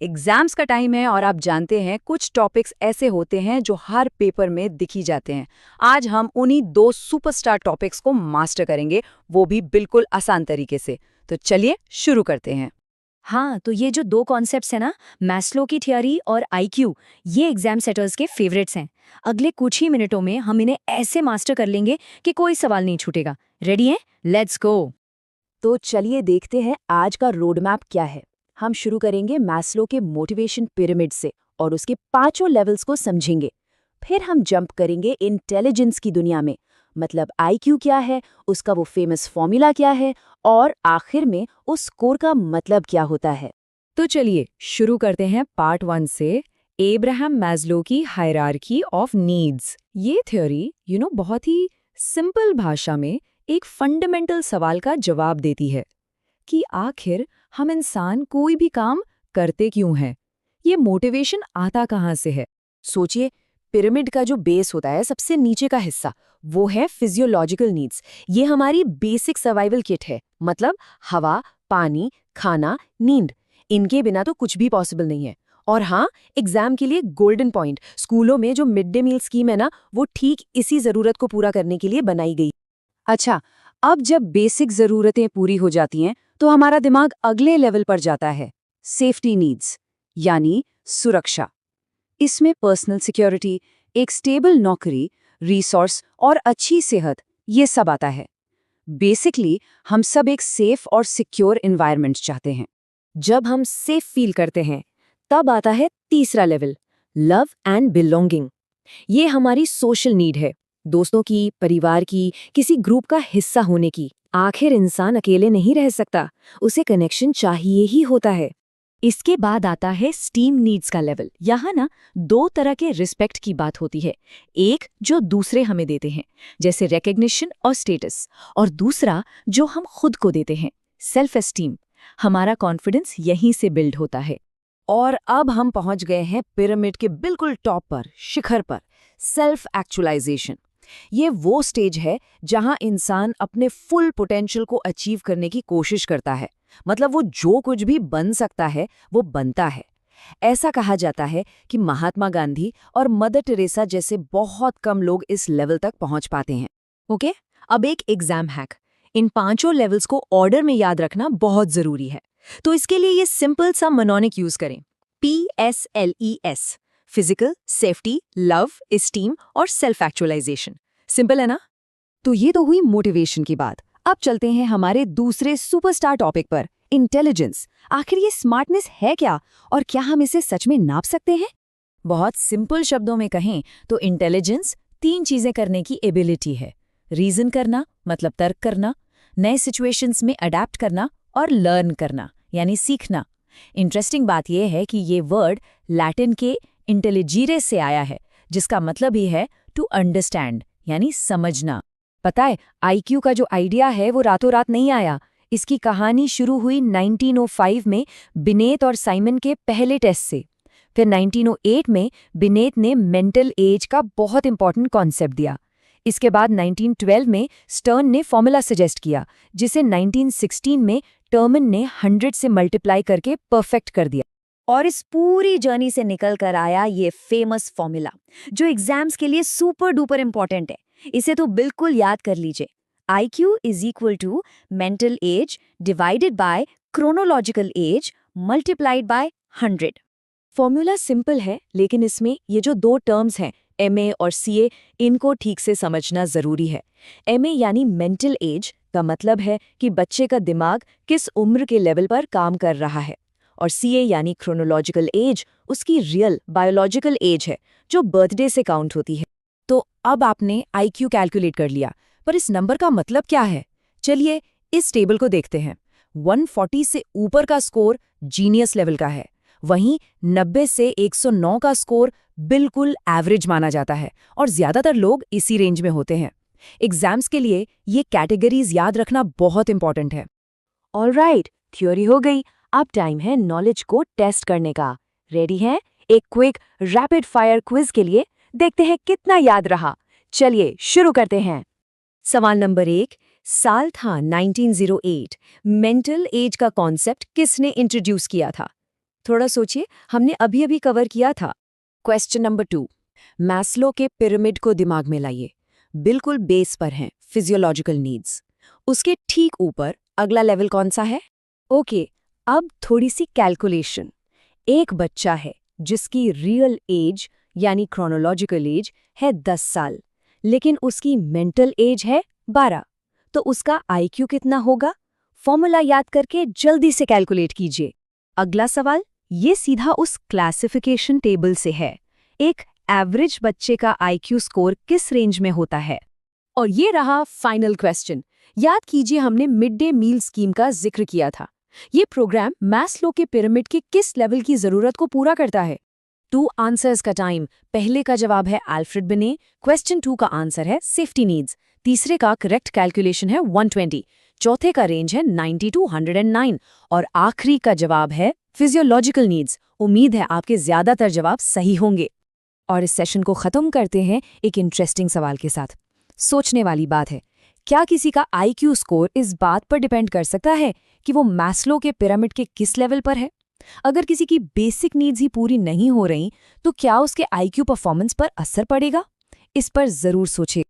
Exams का time है और आप जानते हैं कुछ टॉपिक्स ऐसे होते हैं जो हर पेपर में दिख ही जाते हैं। आज हम उन्हीं दो सुपरस्टार टॉपिक्स को मास्टर करेंगे, वो भी बिल्कुल आसान तरीके से। तो चलिए शुरू करते हैं। हाँ, तो ये जो दो कॉन्सेप्ट्स हैं ना, मैस्लो की थियरी और आईक्यू, ये एग्जाम सेटर्स के फेवरेट्स हैं। अगले कुछ ही मिनटों में हम इन्हें ऐसे मास्टर कर लेंगे कि कोई सवाल नहीं छूटेगा। रेडी हैं? Let's go. तो चलिए देखते हैं आज का रोड मैप क्या है। हम शुरू करेंगे मैस्लो के मोटिवेशन पिरामिड से और उसके पांचों लेवल्स को समझेंगे। फिर हम जंप करेंगे इंटेलिजेंस की दुनिया में, मतलब आईक्यू क्या है, उसका वो फेमस फॉर्मूला क्या है, और आखिर में उस स्कोर का मतलब क्या होता है। तो चलिए शुरू करते हैं पार्ट 1 से, एब्राहम मैस्लो की हायरार्की ऑफ नीड्स। ये थ्योरी बहुत ही सिंपल भाषा में एक फंडामेंटल सवाल का जवाब देती है कि आखिर हम इंसान कोई भी काम करते क्यों हैं। ये मोटिवेशन आता कहाँ से है। सोचिए, पिरामिड का जो बेस होता है, सबसे नीचे का हिस्सा, वो है फिजियोलॉजिकल नीड्स। ये हमारी बेसिक सर्वाइवल किट है, मतलब हवा, पानी, खाना, नींद। इनके बिना तो कुछ भी पॉसिबल नहीं है। और हाँ, एग्जाम के लिए गोल्डन पॉइंट, स्कूलों में जो मिड डे मील स्कीम है ना, वो ठीक इसी जरूरत को पूरा करने के लिए बनाई गई। अच्छा, अब जब बेसिक जरूरतें पूरी हो जाती हैं तो हमारा दिमाग अगले लेवल पर जाता है, सेफ्टी नीड्स, यानी सुरक्षा। इसमें पर्सनल सिक्योरिटी, एक स्टेबल नौकरी, रिसोर्स और अच्छी सेहत, ये सब आता है। बेसिकली हम सब एक सेफ और सिक्योर एनवायरनमेंट चाहते हैं। जब हम सेफ फील करते हैं तब आता है तीसरा लेवल, लव एंड बिलोंगिंग। ये हमारी सोशल नीड है, दोस्तों की, परिवार की, किसी ग्रुप का हिस्सा होने की। आखिर इंसान अकेले नहीं रह सकता, उसे कनेक्शन चाहिए ही होता है। इसके बाद आता है स्टीम नीड्स का लेवल। यहाँ ना दो तरह के रिस्पेक्ट की बात होती है। एक जो दूसरे हमें देते हैं, जैसे रिकग्निशन और स्टेटस, और दूसरा जो हम खुद को देते हैं, सेल्फ एस्टीम। हमारा कॉन्फिडेंस यहीं से बिल्ड होता है। और अब हम पहुंच गए हैं पिरामिड के बिल्कुल टॉप पर, शिखर पर, सेल्फ एक्चुअलाइजेशन। ये वो स्टेज है जहां इंसान अपने फुल पोटेंशियल को अचीव करने की कोशिश करता है। मतलब वो जो कुछ भी बन सकता है वो बनता है। ऐसा कहा जाता है कि महात्मा गांधी और मदर टेरेसा जैसे बहुत कम लोग इस लेवल तक पहुंच पाते हैं। ओके, अब एक एग्जाम हैक। इन पांचों लेवल्स को ऑर्डर में याद रखना बहुत जरूरी है। तो इसके लिए ये सिंपल सा मनोनिक यूज करें, PSLES, physical, safety, love, esteem और सेल्फ एक्चुअलाइजेशन। सिंपल है ना? तो ये तो हुई मोटिवेशन की बात। अब चलते हैं हमारे दूसरे सुपरस्टार टॉपिक पर, इंटेलिजेंस। आखिर ये स्मार्टनेस है क्या, और क्या हम इसे सच में नाप सकते हैं? बहुत सिंपल शब्दों में कहें तो इंटेलिजेंस 3 चीजें करने की एबिलिटी है। रीजन करना, मतलब तर्क करना, नए सिचुएशंस में अडेप्ट करना, और लर्न करना, यानी सीखना। इंटरेस्टिंग बात यह है कि ये वर्ड लैटिन के इंटेलिजीरे से आया है, जिसका मतलब ही है टू अंडरस्टैंड, यानी समझना। पता है, आईक्यू का जो आइडिया है वो रातों रात नहीं आया। इसकी कहानी शुरू हुई 1905 में बिनेट और साइमन के पहले टेस्ट से। फिर 1908 में बिनेट ने मेंटल एज का बहुत इंपॉर्टेंट कॉन्सेप्ट दिया। इसके बाद 1912 में स्टर्न ने फॉर्मूला सजेस्ट किया, जिसे 1916 में टर्मन ने 100 से मल्टीप्लाई करके परफेक्ट कर दिया। और इस पूरी जर्नी से निकल कर आया ये फेमस फॉर्मूला, जो एग्जाम्स के लिए सुपर डुपर इंपॉर्टेंट है। इसे तो बिल्कुल याद कर लीजिए। IQ is equal to mental age divided by chronological age multiplied by 100। Formula simple है, लेकिन इसमें ये जो दो टर्म्स हैं, MA और CA, इनको ठीक से समझना जरूरी है। MA यानी मेंटल एज का मतलब है कि बच्चे का दिमाग किस उम्र के लेवल पर काम कर रहा है, और CA यानी क्रोनोलॉजिकल एज, उसकी रियल बायोलॉजिकल एज है, जो बर्थडे से काउंट होती है। तो अब आपने IQ कैलकुलेट कर लिया, पर इस नंबर का मतलब क्या है? चलिए इस टेबल को देखते हैं। 140 से ऊपर का स्कोर जीनियस लेवल का है, वहीं 90 से 109 का स्कोर बिल्कुल एवरेज माना जाता है, और ज्यादातर लोग इसी रेंज में होते हैं। एग्जाम्स के लिए ये कैटेगरीज याद रखना बहुत इंपॉर्टेंट है। ऑलराइट, थ्योरी हो गई। अब टाइम है नॉलेज को टेस्ट करने का। रेडी हैं? एक क्विक रैपिड फायर क्विज के लिए, देखते हैं कितना याद रहा। चलिए शुरू करते हैं। सवाल नंबर 1, साल था 1908। मेंटल एज का कॉन्सेप्ट किसने इंट्रोड्यूस किया था? थोड़ा सोचिए, हमने अभी अभी कवर किया था। क्वेश्चन नंबर 2, मैस्लो के पिरामिड को दिमाग में लाइए। बिल्कुल बेस पर हैं फिजियोलॉजिकल नीड्स। उसके ठीक ऊपर अगला लेवल कौन सा है? ओके, अब थोड़ी सी कैलकुलेशन। एक बच्चा है जिसकी रियल एज यानी क्रोनोलॉजिकल एज है 10 साल, लेकिन उसकी मेंटल एज है 12। तो उसका आईक्यू कितना होगा? फॉर्मूला याद करके जल्दी से कैलकुलेट कीजिए। अगला सवाल, ये सीधा उस क्लासिफिकेशन टेबल से है। एक एवरेज बच्चे का आईक्यू स्कोर किस रेंज में होता है? और ये रहा फाइनल क्वेश्चन। याद कीजिए, हमने मिड डे मील स्कीम का जिक्र किया था। ये प्रोग्राम मैस्लो के पिरामिड के किस लेवल की जरूरत को पूरा करता है? 2 आंसर्स का टाइम। पहले का जवाब है अल्फ्रेड बिने, क्वेश्चन 2 का आंसर है सेफ्टी नीड्स, तीसरे का करेक्ट कैलकुलेशन है 120, चौथे का रेंज है 90 to 109 और आखिरी का जवाब है फिजियोलॉजिकल नीड्स। उम्मीद है आपके ज्यादातर जवाब सही होंगे। और इस सेशन को खत्म करते हैं एक इंटरेस्टिंग सवाल के साथ। सोचने वाली बात है, क्या किसी का आईक्यू स्कोर इस बात पर डिपेंड कर सकता है कि वो मैस्लो के पिरामिड के किस लेवल पर है? अगर किसी की बेसिक नीड्स ही पूरी नहीं हो रही, तो क्या उसके आईक्यू परफॉर्मेंस पर असर पड़ेगा? इस पर जरूर सोचिए।